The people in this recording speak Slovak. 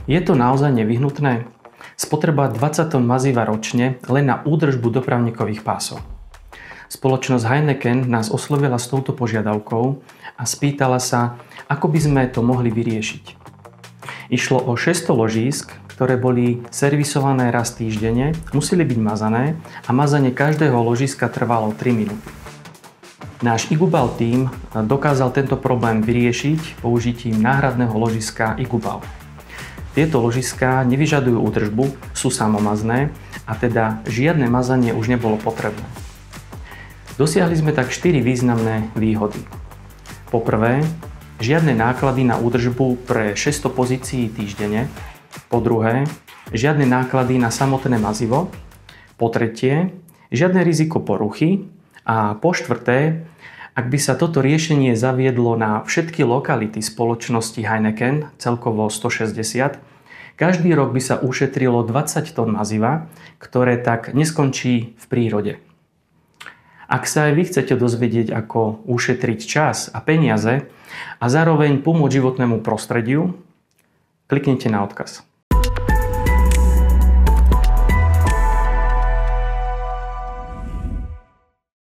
Je to naozaj nevyhnutné? Spotreba 20 tón maziva ročne len na údržbu dopravníkových pásov. Spoločnosť Heineken nás oslovila s touto požiadavkou a spýtala sa, ako by sme to mohli vyriešiť. Išlo o 600 ložísk, ktoré boli servisované raz týždenne, museli byť mazané a mazanie každého ložiska trvalo 3 minúty. Náš Igubal tím dokázal tento problém vyriešiť použitím náhradného ložiska Igubal. Tieto ložiská nevyžadujú údržbu, sú samomazné a teda žiadne mazanie už nebolo potrebné. Dosiahli sme tak 4 významné výhody. Po prvé, žiadne náklady na údržbu pre 600 pozícií týždenne. Po druhé, žiadne náklady na samotné mazivo. Po tretie, žiadne riziko poruchy. A po štvrté, ak by sa toto riešenie zaviedlo na všetky lokality spoločnosti Heineken, celkovo 160, každý rok by sa ušetrilo 20 tón maziva, ktoré tak neskončí v prírode. Ak sa aj vy chcete dozvedieť, ako ušetriť čas a peniaze a zároveň pomôcť životnému prostrediu, kliknite na odkaz.